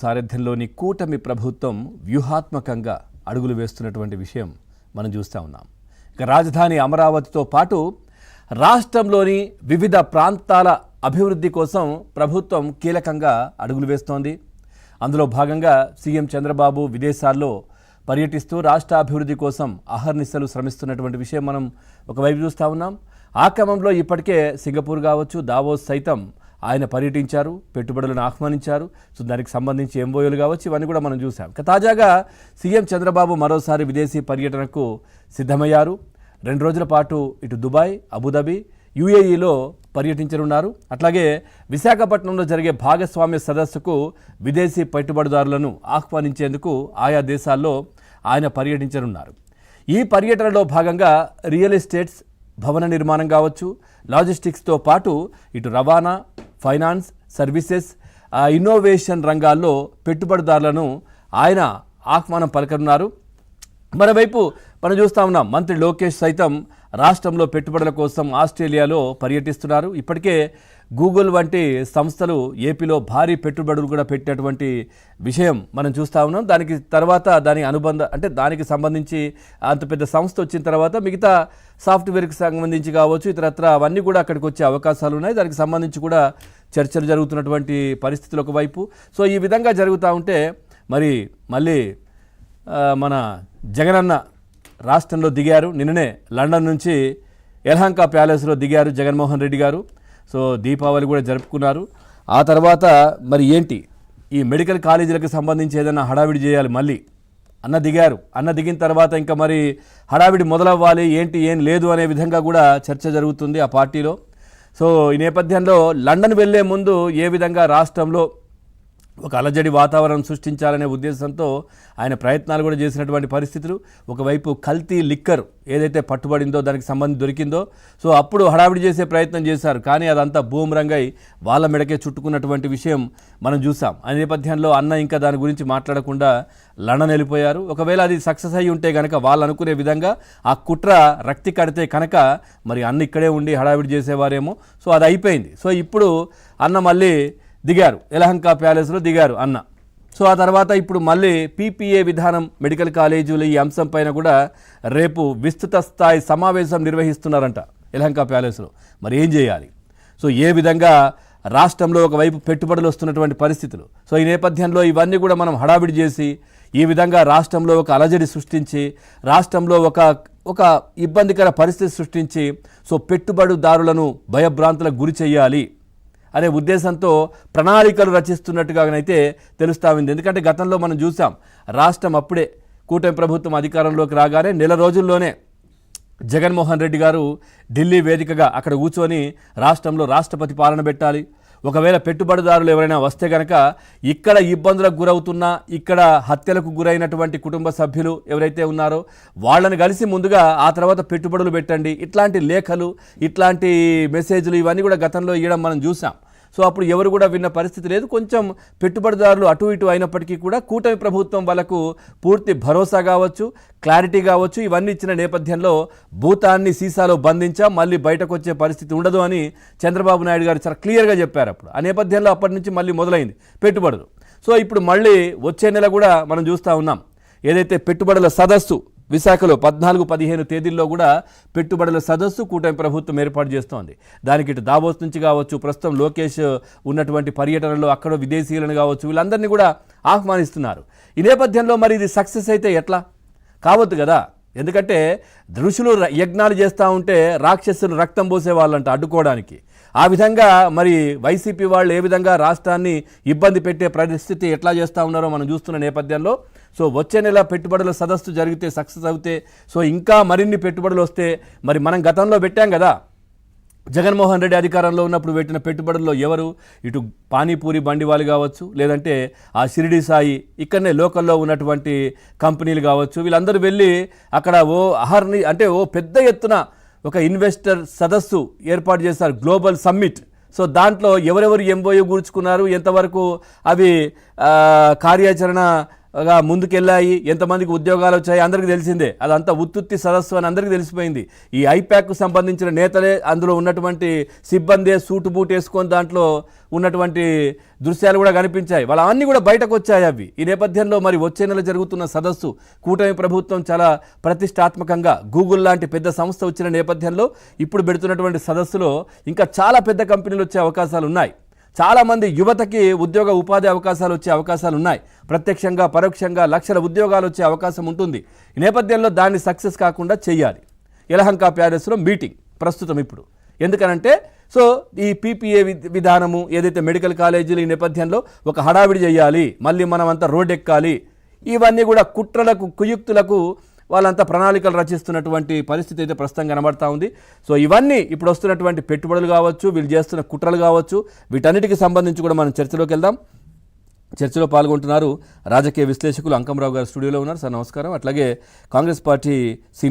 సారథ్యంలోని కూటమి ప్రభుత్వం వ్యూహాత్మకంగా అడుగులు వేస్తున్నటువంటి విషయం మనం చూస్తూ ఉన్నాం. ఇక రాజధాని అమరావతితో పాటు రాష్ట్రంలోని వివిధ ప్రాంతాల అభివృద్ధి కోసం ప్రభుత్వం కీలకంగా అడుగులు వేస్తోంది. అందులో భాగంగా సీఎం చంద్రబాబు విదేశాల్లో పర్యటిస్తూ రాష్ట్ర అభివృద్ధి కోసం అహర్నిశలు శ్రమిస్తున్నటువంటి విషయం మనం ఒకవైపు చూస్తూ ఉన్నాం. ఆ క్రమంలో ఇప్పటికే సింగపూర్ కావచ్చు, దావోస్ సైతం ఆయన పర్యటించారు, పెట్టుబడులను ఆహ్వానించారు. సో దానికి సంబంధించి ఎంఓయూలు కావచ్చు, ఇవన్నీ కూడా మనం చూసాం. తాజాగా సీఎం చంద్రబాబు మరోసారి విదేశీ పర్యటనకు సిద్ధమయ్యారు. 2 రోజుల పాటు ఇటు దుబాయ్, అబుదాబి, యుఏఈలో పర్యటించనున్నారు. అట్లాగే విశాఖపట్నంలో జరిగే భాగస్వామ్య సదస్సుకు విదేశీ పెట్టుబడిదారులను ఆహ్వానించేందుకు ఆయా దేశాల్లో ఆయన పర్యటించనున్నారు. ఈ పర్యటనలో భాగంగా రియల్ ఎస్టేట్స్, భవన నిర్మాణం కావచ్చు, లాజిస్టిక్స్తో పాటు ఇటు రవాణా, ఫైనాన్స్, సర్వీసెస్, ఇన్నోవేషన్ రంగాల్లో పెట్టుబడిదారులను ఆయన ఆహ్వానం పలకనున్నారు. మరోవైపు మనం చూస్తూ ఉన్నాం, మంత్రి లోకేష్ సైతం రాష్ట్రంలో పెట్టుబడుల కోసం ఆస్ట్రేలియాలో పర్యటిస్తున్నారు. ఇప్పటికే గూగుల్ వంటి సంస్థలు ఏపీలో భారీ పెట్టుబడులు కూడా పెట్టినటువంటి విషయం మనం చూస్తూ ఉన్నాం. దానికి తర్వాత దానికి సంబంధించి అంత పెద్ద సంస్థ వచ్చిన తర్వాత మిగతా సాఫ్ట్వేర్కి సంబంధించి కావచ్చు, ఇతరత్ర అవన్నీ కూడా అక్కడికి వచ్చే అవకాశాలు ఉన్నాయి. దానికి సంబంధించి కూడా చర్చలు జరుగుతున్నటువంటి పరిస్థితులు ఒకవైపు. సో ఈ విధంగా జరుగుతూ ఉంటే మళ్ళీ మన జగనన్న రాష్ట్రంలో దిగారు. నిన్ననే లండన్ నుంచి యలహంక ప్యాలెస్లో దిగారు జగన్మోహన్ రెడ్డి గారు. సో దీపావళి కూడా జరుపుకున్నారు. ఆ తర్వాత ఏంటి ఈ మెడికల్ కాలేజీలకు సంబంధించి ఏదైనా హడావిడి చేయాలి. మళ్ళీ అన్న దిగారు. అన్న దిగిన తర్వాత ఇంకా హడావిడి మొదలవ్వాలి, ఏం లేదు అనే విధంగా కూడా చర్చ జరుగుతుంది ఆ పార్టీలో. సో ఈ నేపథ్యంలో లండన్ వెళ్లే ముందు ఏ విధంగా రాష్ట్రంలో ఒక అలజడి వాతావరణం సృష్టించాలనే ఉద్దేశంతో ఆయన ప్రయత్నాలు కూడా చేసినటువంటి పరిస్థితులు. ఒకవైపు కల్తీ లిక్కర్ ఏదైతే పట్టుబడిందో, దానికి సంబంధించి దొరికిందో, సో అప్పుడు హడావిడి చేసే ప్రయత్నం చేశారు. కానీ అదంతా బూమరంగై వాళ్ళ మెడకే చుట్టుకున్నటువంటి విషయం మనం చూసాం. ఆ నేపథ్యంలో అన్న ఇంకా దాని గురించి మాట్లాడకుండా లండన్ వెళ్ళిపోయారు. ఒకవేళ అది సక్సెస్ అయ్యి ఉంటే కనుక వాళ్ళు అనుకునే విధంగా ఆ కుట్ర రక్తి కడితే కనుక అన్న ఇక్కడే ఉండి హడావిడి చేసేవారేమో. సో అది అయిపోయింది. సో ఇప్పుడు అన్న మళ్ళీ దిగారు, యలహంక ప్యాలెస్లో దిగారు అన్న. సో ఆ తర్వాత ఇప్పుడు మళ్ళీ పీపీఏ విధానం మెడికల్ కాలేజీలు ఈ అంశం పైన కూడా రేపు విస్తృత స్థాయి సమావేశం నిర్వహిస్తున్నారంట యలహంక ప్యాలెస్లో. ఏం చేయాలి? సో ఏ విధంగా రాష్ట్రంలో ఒకవైపు పెట్టుబడులు వస్తున్నటువంటి పరిస్థితులు. సో ఈ నేపథ్యంలో ఇవన్నీ కూడా మనం హడావిడి చేసి ఈ విధంగా రాష్ట్రంలో ఒక అలజడి సృష్టించి, రాష్ట్రంలో ఒక ఇబ్బందికర పరిస్థితి సృష్టించి, సో పెట్టుబడిదారులను భయభ్రాంతులకు గురి చేయాలి అనే ఉద్దేశంతో ప్రణాళికలు రచిస్తున్నట్టుగానైతే తెలుస్తూ ఉంది. ఎందుకంటే గతంలో మనం చూసాం, రాష్ట్రం అప్పుడే కూటమి ప్రభుత్వం అధికారంలోకి రాగానే నెల రోజుల్లోనే జగన్మోహన్ రెడ్డి గారు ఢిల్లీ వేదికగా అక్కడ కూర్చొని రాష్ట్రంలో రాష్ట్రపతి పాలన పెట్టాలి, ఒకవేళ పెట్టుబడిదారులు ఎవరైనా వస్తే కనుక ఇక్కడ ఇబ్బందులకు గురవుతున్నా, ఇక్కడ హత్యలకు గురైనటువంటి కుటుంబ సభ్యులు ఎవరైతే ఉన్నారో వాళ్ళని కలిసి ముందుగా ఆ తర్వాత పెట్టుబడులు పెట్టండి, ఇట్లాంటి లేఖలు, ఇట్లాంటి మెసేజ్లు ఇవన్నీ కూడా గతంలో ఇవ్వడం మనం చూసాం. సో అప్పుడు ఎవరు కూడా విన్న పరిస్థితి లేదు. కొంచెం పెట్టుబడిదారులు అటు ఇటు అయినప్పటికీ కూడా కూటమి ప్రభుత్వం వాళ్ళకు పూర్తి భరోసా కావచ్చు, క్లారిటీ కావచ్చు, ఇవన్నీ ఇచ్చిన నేపథ్యంలో భూతాన్ని సీసాలో బంధించాం, మళ్ళీ బయటకు వచ్చే పరిస్థితి ఉండదు అని చంద్రబాబు నాయుడు గారు చాలా క్లియర్గా చెప్పారు అప్పుడు. ఆ నేపథ్యంలో అప్పటి నుంచి మళ్ళీ మొదలైంది పెట్టుబడులు. సో ఇప్పుడు మళ్ళీ వచ్చే నెల కూడా మనం చూస్తూ ఉన్నాం, ఏదైతే పెట్టుబడుల సదస్సు విశాఖలో 14-15 తేదీల్లో కూడా పెట్టుబడుల సదస్సు కూటమి ప్రభుత్వం ఏర్పాటు చేస్తోంది. దానికి ఇటు దావోస్ నుంచి కావచ్చు, ప్రస్తుతం లోకేష్ ఉన్నటువంటి పర్యటనలో అక్కడ విదేశీయులను కావచ్చు, వీళ్ళందరినీ కూడా ఆహ్వానిస్తున్నారు. ఈ నేపథ్యంలో ఇది సక్సెస్ అయితే ఎట్లా? కావద్దు కదా. ఎందుకంటే ఋషులు యజ్ఞాలు చేస్తూ ఉంటే రాక్షసులు రక్తం పోసే వాళ్ళంట అడ్డుకోవడానికి. ఆ విధంగా వైసీపీ వాళ్ళు ఏ విధంగా రాష్ట్రాన్ని ఇబ్బంది పెట్టే పరిస్థితి ఎట్లా చేస్తూ ఉన్నారో మనం చూస్తున్న నేపథ్యంలో, సో వచ్చే నెల పెట్టుబడుల సదస్సు జరిగితే, సక్సెస్ అవుతే, సో ఇంకా మరిన్ని పెట్టుబడులు వస్తే, మనం గతంలో పెట్టాం కదా, జగన్మోహన్ రెడ్డి అధికారంలో ఉన్నప్పుడు పెట్టిన పెట్టుబడుల్లో ఎవరు? ఇటు పానీపూరి బండి వాళ్ళు కావచ్చు, లేదంటే ఆ షిరిడి సాయి ఇక్కడనే లోకల్లో ఉన్నటువంటి కంపెనీలు కావచ్చు, వీళ్ళందరూ వెళ్ళి అక్కడ ఓ పెద్ద ఎత్తున ఒక ఇన్వెస్టర్ సదస్సు ఏర్పాటు చేశారు, గ్లోబల్ సమ్మిట్. సో దాంట్లో ఎవరెవరు ఎంఓయూ కూర్చుకున్నారు, ఎంతవరకు అవి కార్యాచరణ ముందుకెళ్ళాయి, ఎంతమందికి ఉద్యోగాలు వచ్చాయి అందరికీ తెలిసిందే. అదంతా ఉత్తుత్తి సదస్సు అని అందరికీ తెలిసిపోయింది. ఈ ఐప్యాక్కు సంబంధించిన నేతలే, అందులో ఉన్నటువంటి సిబ్బందే సూటు బూట్ వేసుకొని దాంట్లో ఉన్నటువంటి దృశ్యాలు కూడా కనిపించాయి. వాళ్ళ అన్నీ కూడా బయటకు వచ్చాయి అవి. ఈ నేపథ్యంలో మరి వచ్చే నెల జరుగుతున్న సదస్సు కూటమి ప్రభుత్వం చాలా ప్రతిష్టాత్మకంగా గూగుల్ లాంటి పెద్ద సంస్థ వచ్చిన నేపథ్యంలో ఇప్పుడు పెడుతున్నటువంటి సదస్సులో ఇంకా చాలా పెద్ద కంపెనీలు వచ్చే అవకాశాలు ఉన్నాయి. చాలామంది యువతకి ఉద్యోగ ఉపాధి అవకాశాలు వచ్చే అవకాశాలు ఉన్నాయి. ప్రత్యక్షంగా పరోక్షంగా లక్షల ఉద్యోగాలు వచ్చే అవకాశం ఉంటుంది. ఈ నేపథ్యంలో దాన్ని సక్సెస్ కాకుండా చేయాలి. యలహంక ప్యాలెస్లో మీటింగ్ ప్రస్తుతం ఇప్పుడు. ఎందుకనంటే సో ఈ పీపీఏ విధానము ఏదైతే మెడికల్ కాలేజీలు ఈ నేపథ్యంలో ఒక హడావిడి చేయాలి, మళ్ళీ మనం అంతా రోడ్ ఎక్కాలి, ఇవన్నీ కూడా కుట్రలకు కుయుక్తులకు వాళ్ళంతా ప్రణాళికలు రచిస్తున్నటువంటి పరిస్థితి అయితే ప్రస్తుతం కనబడతా ఉంది. సో ఇవన్నీ ఇప్పుడు వస్తున్నటువంటి పెట్టుబడులు కావచ్చు, వీళ్ళు చేస్తున్న కుట్రలు కావచ్చు, వీటన్నిటికి సంబంధించి కూడా మనం చర్చలోకి వెళ్దాం. చర్చలో పాల్గొంటున్నారు రాజకీయ విశ్లేషకులు అంకంరావు గారు స్టూడియోలో ఉన్నారు. సార్ నమస్కారం. అట్లాగే కాంగ్రెస్ పార్టీ సీనియర్